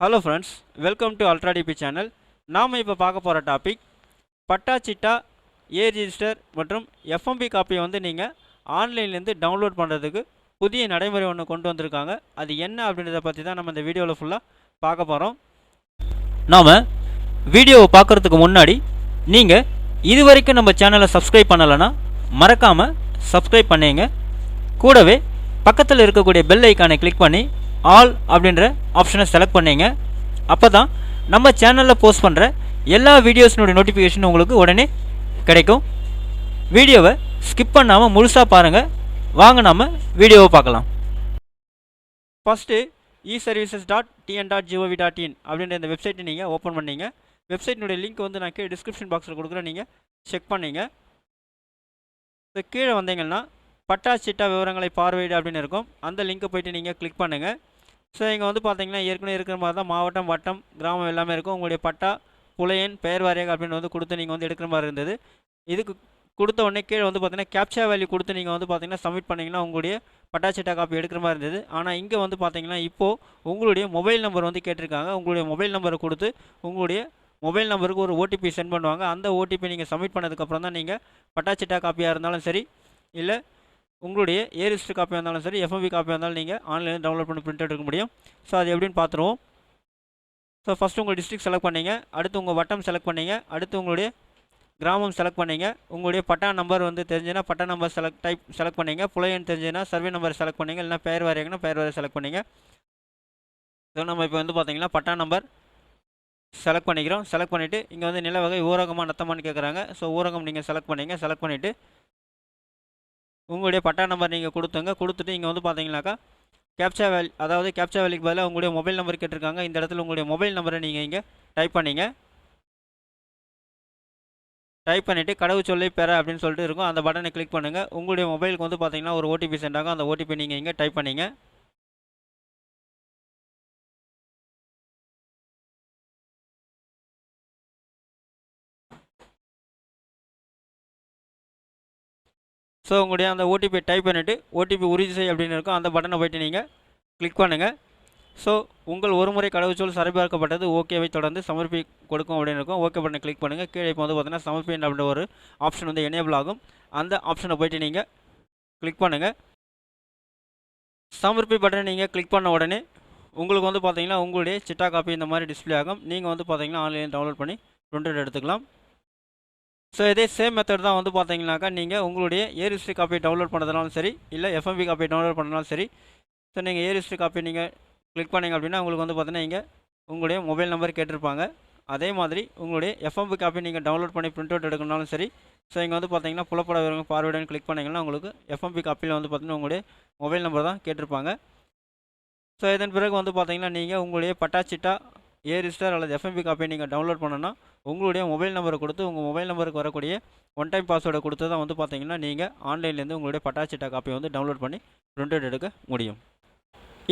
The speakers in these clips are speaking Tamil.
Hello friends, welcome to ultra DP channel. நாம் இப்போ பார்க்க போகிற டாபிக் பட்டா சிட்டா ஏ ரிஜிஸ்டர் மற்றும் எஃப்எம்பி காப்பியை நீங்கள் ஆன்லைன்லேருந்து டவுன்லோட் பண்ணுறதுக்கு புதிய நடைமுறை ஒன்று கொண்டு வந்திருக்காங்க. அது என்ன அப்படின்றத பற்றி தான் நம்ம இந்த வீடியோவில் ஃபுல்லாக பார்க்க போகிறோம். நாம் வீடியோவை பார்க்குறதுக்கு முன்னாடி நீங்கள் இது வரைக்கும் நம்ம சேனலை சப்ஸ்கிரைப் பண்ணலைன்னா மறக்காமல் சப்ஸ்கிரைப் பண்ணிங்க. கூடவே பக்கத்தில் இருக்கக்கூடிய பெல் ஐக்கானை கிளிக் பண்ணி ஆல் அப்படின்ற ஆப்ஷனை செலக்ட் பண்ணிங்க. அப்போ தான் நம்ம சேனலில் போஸ்ட் பண்ணுற எல்லா வீடியோஸினுடைய நோட்டிஃபிகேஷன் உங்களுக்கு உடனே கிடைக்கும். வீடியோவை ஸ்கிப் பண்ணாமல் முழுசாக பாருங்கள். வாங்க நம்ம வீடியோவை பார்க்கலாம். ஃபஸ்ட்டு eservices.tn.gov.in அப்படின்ற இந்த வெப்சைட்டை நீங்கள் ஓப்பன் பண்ணிங்க. வெப்சைட்டினுடைய லிங்க் நான் கீழே டிஸ்கிரிப்ஷன் பாக்ஸில் கொடுக்குறேன், நீங்கள் செக் பண்ணிங்க. ஸோ கீழே வந்தீங்கன்னா பட்டா சிட்டா விவரங்களை பார்வையிடு அப்படின்னு இருக்கும். அந்த லிங்க்கை போய்ட்டு நீங்கள் கிளிக் பண்ணுங்கள். ஸோ இங்கே பார்த்தீங்கன்னா ஏற்கனவே இருக்கிற மாதிரி தான் மாவட்டம், வட்டம், கிராமம் எல்லாமே இருக்கும். உங்களுடைய பட்டா, புலையன், பெயர் வாரியாக அப்படின்னு கொடுத்து நீங்கள் எடுக்கிற மாதிரி இருந்தது. இதுக்கு கொடுத்த உடனே கீழே பார்த்தீங்கன்னா கேப்சா வேல்யூ கொடுத்து நீங்கள் பார்த்தீங்கன்னா சப்மிட் பண்ணிங்கன்னா உங்களுடைய பட்டா சிட்டா காப்பி எடுக்கிற மாதிரி இருந்தது. ஆனால் இங்கே பார்த்தீங்கன்னா இப்போது உங்களுடைய மொபைல் நம்பர் கேட்டிருக்காங்க. உங்களுடைய மொபைல் நம்பரை கொடுத்து உங்களுடைய மொபைல் நம்பருக்கு ஒரு ஓடிபி சென்ட் பண்ணுவாங்க. அந்த ஓடிபி நீங்கள் சப்மிட் பண்ணதுக்கப்புறம் தான் நீங்கள் பட்டா சிட்டா காப்பியாக இருந்தாலும் சரி, இல்லை உங்களுடைய ஏ ரிஜிஸ்டர் காப்பியாக இருந்தாலும் சரி, எஃப்எம்பி காப்பியாக இருந்தாலும் நீங்கள் ஆன்லைனில் டவுன்லோட் பண்ணி பிரிண்ட் எடுக்க முடியும். ஸோ அது எப்படின்னு பார்த்துருவோம். ஸோ ஃபஸ்ட்டு உங்கள் டிஸ்ட்ரிக்ட் செலக்ட் பண்ணிங்க, அடுத்து உங்கள் வட்டம் செலக்ட் பண்ணிங்க, அடுத்து உங்களுடைய கிராமம் செலக்ட் பண்ணிங்க. உங்களுடைய பட்டா நம்பர் தெரிஞ்சுன்னா பட்டா நம்பர் செலக்ட் பண்ணிங்க. புலையன் தெரிஞ்சுன்னா சர்வே நம்பர் செலக்ட் பண்ணிங்க. இல்லைனா பெயர் வாரியாங்கன்னா பெயர் வாரியாக செலக்ட் பண்ணிங்க. ஸோ நம்ம இப்போ பார்த்தீங்கன்னா பட்டா நம்பர் செலக்ட் பண்ணிக்கிறோம். செலக்ட் பண்ணிவிட்டு இங்கே நில வகை ஊரகமாக நத்தமானு கேட்குறாங்க. ஸோ ஊரகம் நீங்கள் செலக்ட் பண்ணிங்க. செலக்ட் பண்ணிவிட்டு உங்களுடைய பட்டா நம்பர் நீங்கள் கொடுத்துட்டு இங்கே பார்த்தீங்கன்னாக்கா கேப்சா வேல்யூ, அதாவது கேப்சா வேல்யூக்கு பதிலாக உங்களுடைய மொபைல் நம்பர் கேட்டிருக்காங்க. இந்த இடத்துல உங்களுடைய மொபைல் நம்பரை நீங்கள் இங்கே டைப் பண்ணிங்க. டைப் பண்ணிவிட்டு கடவுச்சொல்லை பெற அப்படின்னு சொல்லிட்டு இருக்கும். அந்த பட்டனை கிளிக் பண்ணுங்கள். உங்களுடைய மொபைலுக்கு பார்த்தீங்கன்னா ஒரு ஓடிபி சென்ட் ஆகும். அந்த ஓடிபி நீங்கள் இங்கே டைப் பண்ணிங்க. ஸோ உங்களுடைய அந்த ஓடிபி டைப் பண்ணிவிட்டு ஓடிபி உறுதி செய் அப்படின்னு இருக்கும். அந்த பட்டனை போய்ட்டு நீங்கள் கிளிக் பண்ணுங்கள். ஸோ உங்கள் ஒரு முறை கடவுச்சொல் சரிபார்க்கப்பட்டது ஓகேவை தொடர்ந்து சமர்ப்பி கொடுக்கும் அப்படின்னு இருக்கும். ஓகே பட்டனை கிளிக் பண்ணுங்கள். கீழே இப்போ பார்த்தீங்கன்னா சமர்ப்பின் அப்படின்ற ஒரு ஆப்ஷன் எனேபிள் ஆகும். அந்த ஆப்ஷனை போய்ட்டு நீங்கள் கிளிக் பண்ணுங்கள். சமர்ப்பி பட்டனை நீங்கள் கிளிக் பண்ண உடனே உங்களுக்கு பார்த்தீங்கன்னா உங்களுடைய சிட்டா காப்பி இந்த மாதிரி டிஸ்பிளே ஆகும். நீங்கள் பார்த்தீங்கன்னா ஆன்லைனில் டவுன்லோட் பண்ணி பிரிண்ட் எடுத்துக்கலாம். ஸோ இதே சேம் மெத்தட் தான் பார்த்தீங்கன்னாக்கா நீங்கள் உங்களுடைய ஏ ரிஜிஸ்டர் காப்பி டவுன்லோட் பண்ணுறதுனாலும் சரி, இல்லை எஃப்எம்பி காப்பி டவுன்லோட் பண்ணுறதுனாலும் சரி. ஸோ நீங்கள் ஏ ரிஜிஸ்டர் காப்பி நீங்கள் கிளிக் பண்ணிங்க அப்படின்னா உங்களுக்கு பார்த்தீங்கன்னா இங்கே உங்களுடைய மொபைல் நம்பர் கேட்டிருப்பாங்க. அதே மாதிரி உங்களுடைய எஃப்எம்பி காப்பி நீங்கள் டவுன்லோட் பண்ணி பிரிண்ட் அவுட் எடுக்கணும்னாலும் சரி. ஸோ இங்கே பார்த்தீங்கன்னா புலப்பட விவரங்கள் பார்வையிடன்னு கிளிக் பண்ணிங்கன்னா உங்களுக்கு எஃப்எம்பி காப்பியில் பார்த்தீங்கன்னா உங்களுடைய மொபைல் நம்பர் தான் கேட்டிருப்பாங்க. ஸோ இதன் பிறகு பார்த்தீங்கன்னா நீங்கள் உங்களுடைய பட்டா சிட்டா ஏ ரிஜிஸ்டர் அல்லது எஃப்எம்பி காப்பியை நீங்கள் டவுன்லோட் பண்ணணும்னா உங்களுடைய மொபைல் நம்பரை கொடுத்து உங்கள் மொபைல் நம்பருக்கு வரக்கூடிய ஒன் டைம் பாஸ்வேர்டை கொடுத்து தான் பார்த்தீங்கன்னா நீங்கள் ஆன்லைன்லேருந்து உங்களுடைய பட்டா சிட்டா காப்பியை டவுன்லோட் பண்ணி பிரிண்ட் அவுட் எடுக்க முடியும்.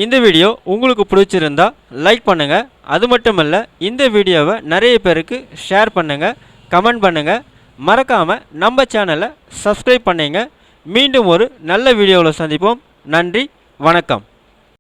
இந்த வீடியோ உங்களுக்கு பிடிச்சிருந்தா லைக் பண்ணுங்கள். அது மட்டும் இல்லை, இந்த வீடியோவை நிறைய பேருக்கு ஷேர் பண்ணுங்கள், கமெண்ட் பண்ணுங்கள். மறக்காமல் நம்ம சேனலை சப்ஸ்கிரைப் பண்ணிங்க. மீண்டும் ஒரு நல்ல வீடியோவில் சந்திப்போம். நன்றி, வணக்கம்.